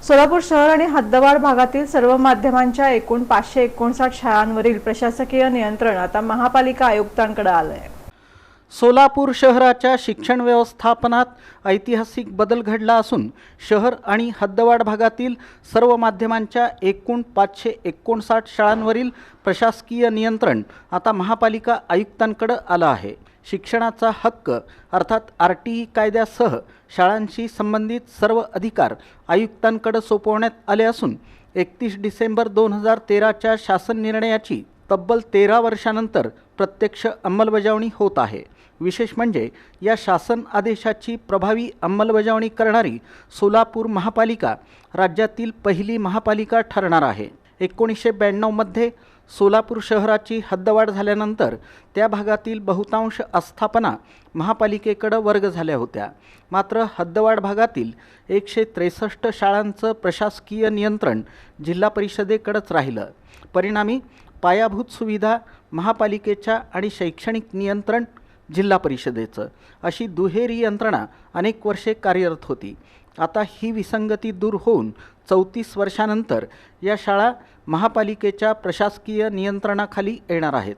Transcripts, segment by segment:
सोलापूर शहर आणि हद्दवाढ भागातील सर्व माध्यमांच्या एकूण 559 शाळांवरील प्रशासकीय नियंत्रण आता महापालिका आयुक्तांकडे आले आहे। सोलापूर शहराच्या शिक्षण व्यवस्थापनात ऐतिहासिक बदल घडला असून शहर आणि हद्दवाढ भागातील सर्व माध्यमांच्या एकूण 559 शाळांवरील प्रशासकीय नियंत्रण आता महापालिका आयुक्तांकडे आलं आहे। शिक्षणाचा हक्क अर्थात RTE कायद्यासह शाळांशी संबंधित सर्व अधिकार आयुक्तांकडे सोपवण्यात आले असून 31 डिसेंबर 2013च्या शासन निर्णयाची तब्बल 13 वर्षानंतर प्रत्यक्ष अंमलबजावणी होत आहे। विशेष म्हणजे या शासन आदेशाची प्रभावी अंमलबजावणी करणारी सोलापूर महापालिका राज्यातील पहिली महापालिका ठरणार आहे। 1992 मध्ये सोलापूर शहराची हद्दवाढ झाल्यानंतर त्या भागातील बहुतांश आस्थापना महापालिकेकडे वर्ग झाल्या होत्या। मात्र हद्दवाढ भागातील 163 शाळांचं प्रशासकीय नियंत्रण जिल्हा परिषदेकडेच राहिलं। परिणामी पायाभूत सुविधा महापालिकेच्या आणि शैक्षणिक नियंत्रण जिल्हा परिषदेचं अशी दुहेरी यंत्रणा अनेक वर्षे कार्यरत होती। आता ही विसंगती दूर होऊन 34 वर्षानंतर या शाळा महापालिकेच्या प्रशासकीय नियंत्रणाखाली येणार आहेत।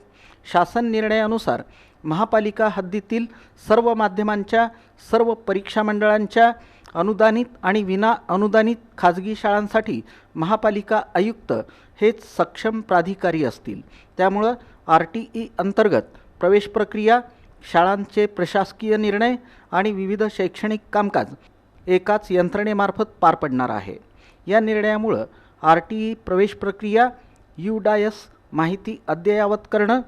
शासन निर्णयानुसार महापालिका हद्दीतील सर्व माध्यमांच्या सर्व परीक्षा मंडळांच्या अनुदानित आणि विना अनुदानित खाजगी शाळांसाठी महापालिका आयुक्त हेच सक्षम प्राधिकारी असतील। त्यामुळे RTE अंतर्गत प्रवेश प्रक्रिया, शाळांचे प्रशासकीय निर्णय आणि विविध शैक्षणिक कामकाज एकाच यंत्रणेमार्फत पार पडणार आहे। या निर्णयामुळे RTE प्रवेश प्रक्रिया, UDAS माहिती अद्ययावत करणं,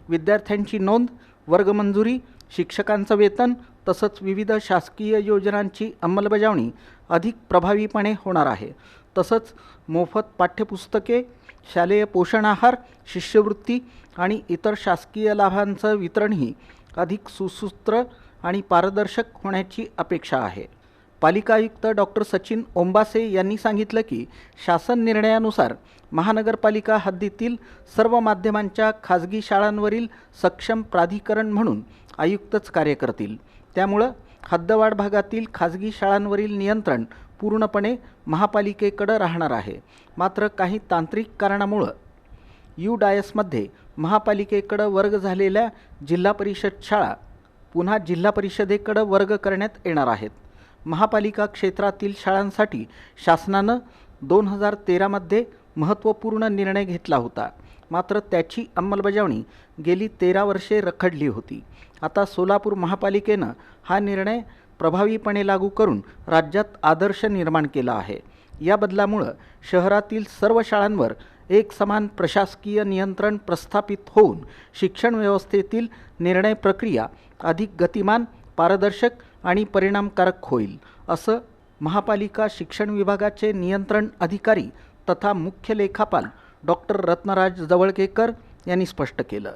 विद्यार्थ्यांची नोंद, वर्गमंजुरी, शिक्षकांचं वेतन तसंच विविध शासकीय योजनांची अंमलबजावणी अधिक प्रभावीपणे होणार आहे। तसंच मोफत पाठ्यपुस्तके, शालेय पोषण आहार, शिष्यवृत्ती आणि इतर शासकीय लाभांचं वितरणही अधिक सुसूत्र आणि पारदर्शक होण्याची अपेक्षा आहे। पालिका आयुक्त डॉक्टर सचिन ओंबासे यांनी सांगितलं की शासन निर्णयानुसार महानगरपालिका हद्दीतील सर्व माध्यमांच्या खाजगी शाळांवरील सक्षम प्राधिकरण म्हणून आयुक्तच कार्य करतील। त्यामुळे हद्दवाढ भागातील खाजगी शाळांवरील नियंत्रण पूर्णपणे महापालिकेकडे राहणार आहे। मात्र काही तांत्रिक कारणामुळे UDAS मध्ये महापालिकेकडे वर्ग झालेल्या जिल्हा परिषद शाळा पुन्हा जिल्हा परिषदेकडे वर्ग करण्यात येणार आहेत। महापालिका क्षेत्रातील शाळांसाठी शासनानं 2013 मध्ये महत्त्वपूर्ण निर्णय घेतला होता। मात्र त्याची अंमलबजावणी गेली 13 वर्षे रखडली होती। आता सोलापूर महापालिकेनं हा निर्णय प्रभावीपणे लागू करून राज्यात आदर्श निर्माण केला आहे। या बदलामुळे शहरातील सर्व शाळांवर एक समान प्रशासकीय नियंत्रण प्रस्थापित होऊन शिक्षण व्यवस्थेतील निर्णय प्रक्रिया अधिक गतिमान, पारदर्शक आणि परिणामकारक होईल, असं महापालिका शिक्षण विभागाचे नियंत्रण अधिकारी तथा मुख्य लेखापाल डॉक्टर रत्नराज जवळकेकर यांनी स्पष्ट केलं।